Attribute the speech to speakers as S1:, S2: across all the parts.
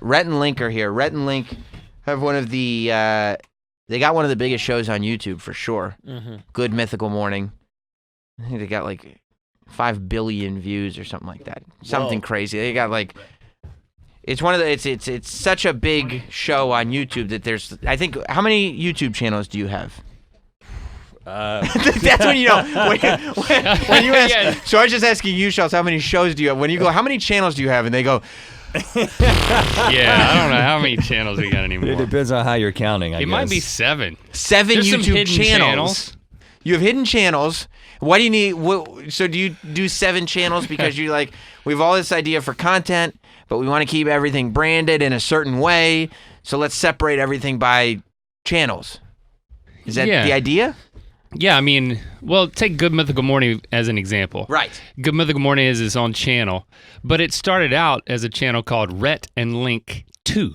S1: Rhett and Link are here. Rhett and Link have one of the, they got one of the biggest shows on YouTube for sure. Mm-hmm. Good Mythical Morning. I think they got like 5 billion views or something like that. Something crazy. They got like, it's one of the, it's such a big show on YouTube that there's, I think, how many YouTube channels do you have? That's when you know. When you ask, so I was just asking you, Schulz, how many shows do you have? When you go, how many channels do you have? And they go,
S2: yeah, I don't know how many channels we got anymore.
S3: It depends on how you're counting, I guess.
S2: It might be 7.
S1: 7
S2: There's
S1: YouTube channels. You have hidden channels. Why do you need, so do you do 7 channels because you're like, we have all this idea for content, but we want to keep everything branded in a certain way, so let's separate everything by channels. Is that the idea?
S2: Yeah, I mean, well, take Good Mythical Morning as an example.
S1: Right.
S2: Good Mythical Morning is its own channel, but it started out as a channel called Rhett and Link 2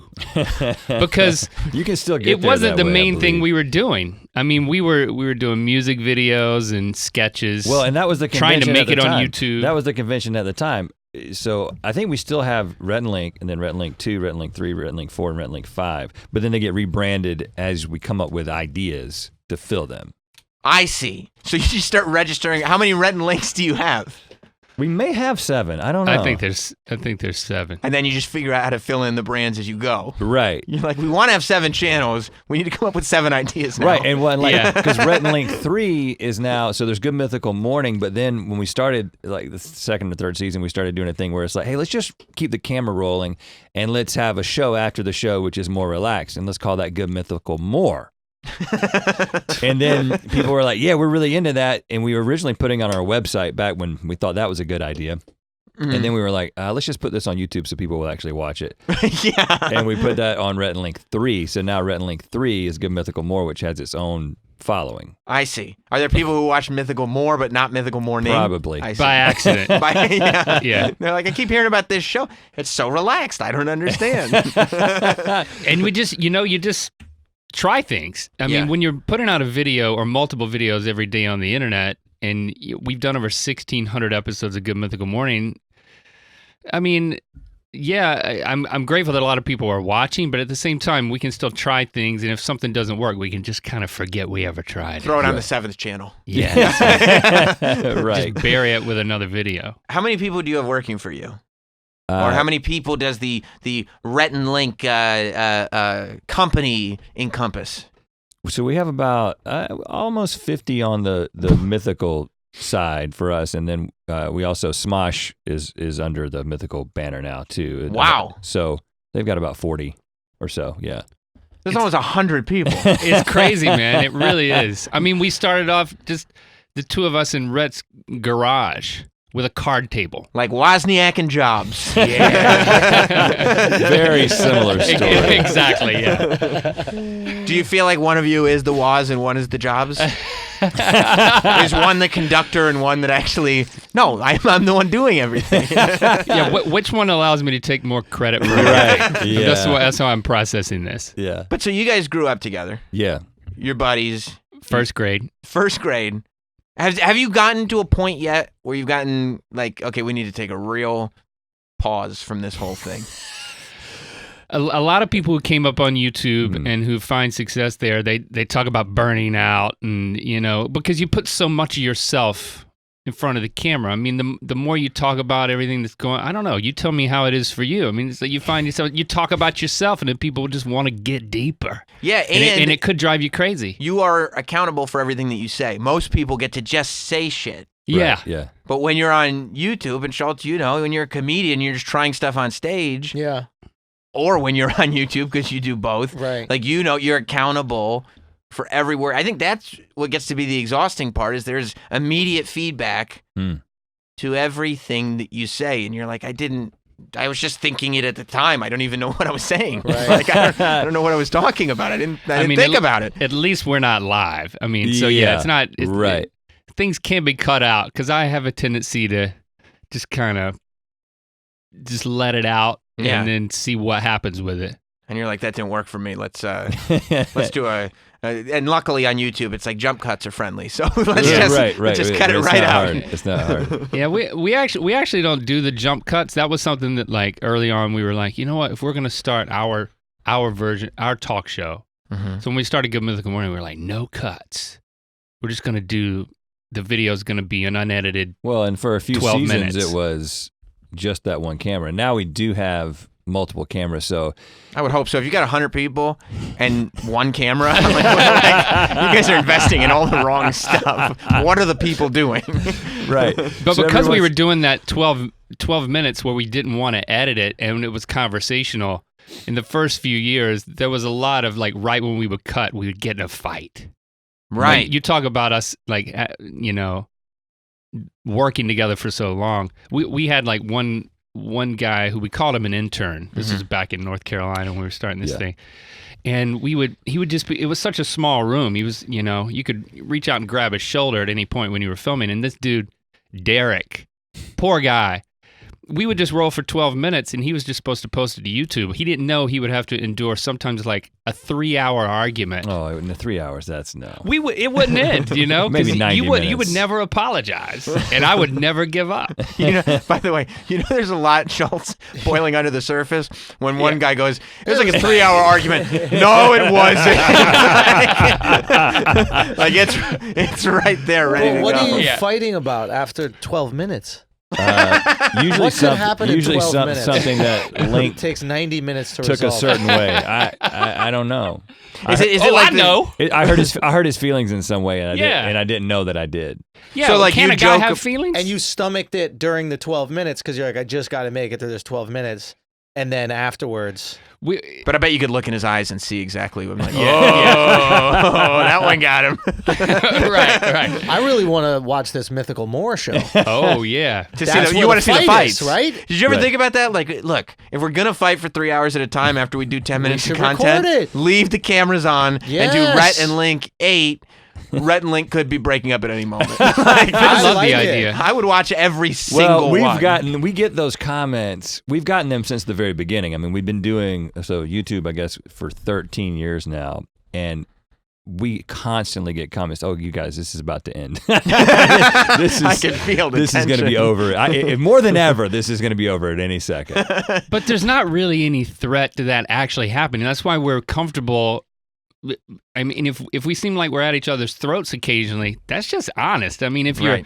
S2: because
S3: you can still get
S2: it wasn't the main thing we were doing. I mean, we were doing music videos and sketches.
S3: Well, and that was the convention
S2: trying to make it
S3: time.
S2: on YouTube.
S3: That was the convention at the time. So I think we still have Rhett and Link, and then Rhett and Link 2, Rhett and Link 3, Rhett and Link 4, and Rhett and Link 5. But then they get rebranded as we come up with ideas to fill them.
S1: I see. So you just start registering. How many Rhett and Links do you have?
S3: We may have 7. I don't know.
S2: I think there's 7.
S1: And then you just figure out how to fill in the brands as you go.
S3: Right.
S1: You're like, we want to have 7 channels. We need to come up with 7 ideas now.
S3: Right. And one because Rhett and Link 3 is now, so there's Good Mythical Morning, but then when we started like the second or third season, we started doing a thing where it's like, hey, let's just keep the camera rolling and let's have a show after the show which is more relaxed, and let's call that Good Mythical More. And then people were like, yeah, we're really into that. And we were originally putting on our website back when we thought that was a good idea. Mm-hmm. And then we were like, let's just put this on YouTube so people will actually watch it.
S1: Yeah.
S3: And we put that on Rhett and Link 3. So now Rhett and Link 3 is Good Mythical More, which has its own following.
S1: I see. Are there people who watch Mythical More but not Mythical Morning?
S3: Probably.
S2: By accident.
S1: Yeah. They're like, I keep hearing about this show. It's so relaxed. I don't understand.
S2: And we just, you just try things. I mean, when you're putting out a video or multiple videos every day on the internet, and we've done over 1,600 episodes of Good Mythical Morning, I mean, yeah, I'm grateful that a lot of people are watching, but at the same time, we can still try things, and if something doesn't work, we can just kind of forget we ever tried.
S1: Throw it on the 7th channel.
S3: Yeah. Right.
S2: Just bury it with another video.
S1: How many people do you have working for you? Or how many people does the Rhett and Link company encompass?
S3: So we have about almost 50 on the mythical side for us, and then we also Smosh is under the mythical banner now too.
S1: Wow!
S3: So they've got about 40 or so. Yeah.
S1: There's almost 100 people.
S2: It's crazy, man. It really is. I mean, we started off just the two of us in Rhett's garage with a card table.
S1: Like Wozniak and Jobs.
S2: Yeah.
S3: Very similar story.
S2: Exactly, yeah.
S1: Do you feel like one of you is the Woz and one is the Jobs? Is one the conductor and one that actually... No, I'm the one doing everything.
S2: Yeah, which one allows me to take more credit for it?
S3: Right. Yeah.
S2: That's how I'm processing this.
S3: Yeah.
S1: But so you guys grew up together.
S3: Yeah.
S1: Your buddies.
S2: First grade.
S1: First grade. Have you gotten to a point yet where you've gotten like, okay, we need to take a real pause from this whole thing?
S2: A lot of people who came up on YouTube and who find success there, they talk about burning out, and because you put so much of yourself in front of the camera. I mean, the more you talk about everything that's going, I don't know. You tell me how it is for you. I mean, it's like you find yourself, you talk about yourself, and then people just want to get deeper.
S1: Yeah,
S2: and it could drive you crazy.
S1: You are accountable for everything that you say. Most people get to just say shit.
S2: Yeah.
S3: Right, yeah.
S1: But when you're on YouTube, and Schulz, when you're a comedian, you're just trying stuff on stage.
S4: Yeah.
S1: Or when you're on YouTube, because you do both.
S4: Right.
S1: Like, you're accountable for every word. I think that's what gets to be the exhausting part, is there's immediate feedback to everything that you say. And you're like, I was just thinking it at the time. I don't even know what I was saying.
S4: Right.
S1: Like, I don't know what I was talking about. I didn't think about it.
S2: At least we're not live. I mean, so it's not.
S3: Right.
S2: Things can be cut out, because I have a tendency to just kind of just let it out and then see what happens with it.
S1: And you're like, that didn't work for me. Let's do a And luckily on YouTube, it's like jump cuts are friendly. So let's just cut it right out.
S3: It's not hard.
S2: Yeah, we actually don't do the jump cuts. That was something that like early on we were like, you know what? If we're gonna start our version, our talk show.
S1: Mm-hmm.
S2: So when we started Good Mythical Morning, we were like, no cuts. We're just gonna do the video's gonna be an unedited.
S3: Well, and for a few
S2: 12
S3: seasons,
S2: minutes.
S3: it was just that one camera. Now we do have multiple cameras, so
S1: I would hope so. If you got 100 people and one camera, I'm like, you guys are investing in all the wrong stuff. What are the people doing?
S3: right.
S2: But
S3: So
S2: because we
S3: everyone's-
S2: were doing that 12 minutes where we didn't want to edit it and it was conversational, in the first few years, there was a lot of like right when we would cut, we would get in a fight.
S1: Right.
S2: Like, you talk about us like, you know, working together for so long. We had like one guy who we called him an intern. This is back in North Carolina when we were starting this thing. And he would just be, it was such a small room. He was, you know, you could reach out and grab his shoulder at any point when you were filming. And this dude, Derek, poor guy, we would just roll for 12 minutes and he was just supposed to post it to YouTube. He didn't know he would have to endure sometimes like a 3-hour argument.
S3: Oh, in the 3 hours, that's no.
S2: It wouldn't end, you know?
S3: Maybe
S2: 'cause
S3: 90
S2: you would
S3: minutes.
S2: never apologize, and I would never give up.
S1: You know, by the way, you know there's a lot, Schulz, boiling under the surface when one guy goes, it was like a 3-hour argument. No, it wasn't. like it's right there, ready to
S4: What
S1: go.
S4: are you fighting about after 12 minutes?
S3: Usually
S4: What could happen in 12 minutes?
S3: something that Link
S4: It takes 90 minutes to
S3: took
S4: resolve.
S3: a certain way. I don't know.
S1: Is it like
S2: I know.
S3: I heard his feelings in some way, and I didn't know that I did.
S2: Yeah,
S1: So, like,
S2: can
S1: you
S2: a guy
S1: joke
S2: have
S1: of-
S2: feelings?
S4: And you stomached it during the 12 minutes because you're like, I just got to make it through this 12 minutes. And then afterwards,
S1: But I bet you could look in his eyes and see exactly what I'm like. Oh, that one got him.
S2: right.
S4: I really want to watch this Mythical More show.
S2: Oh yeah.
S1: To see
S4: That's
S1: you
S4: where
S1: want
S4: the
S1: to see the
S4: fight is,
S1: fights,
S4: right?
S1: Did you ever
S3: Right.
S1: think about that? Like, look, if we're gonna fight for 3 hours at a time after we do 10 minutes of
S4: should
S1: content,
S4: record it.
S1: leave the cameras on and do
S4: Yes.
S1: Rhett and Link 8. Rhett and Link could be breaking up at any moment. Like,
S2: I love
S4: like
S2: the
S4: it.
S2: idea.
S1: I would watch every single one.
S3: We get those comments. We've gotten them since the very beginning. I mean, we've been doing YouTube, I guess, for 13 years now, and we constantly get comments. Oh, you guys, this is about to end.
S1: I can feel the
S3: This is going to be
S1: tension.
S3: over. More than ever, this is going to be over at any second.
S2: But there's not really any threat to that actually happening. That's why we're comfortable. I mean, if we seem like we're at each other's throats occasionally, that's just honest. I mean, if you're,
S1: Right.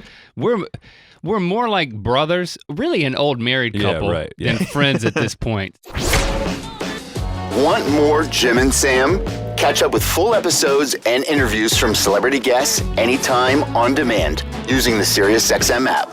S2: we're more like brothers, really an old married couple than friends at this point.
S5: Want more Jim and Sam? Catch up with full episodes and interviews from celebrity guests anytime on demand using the SiriusXM app.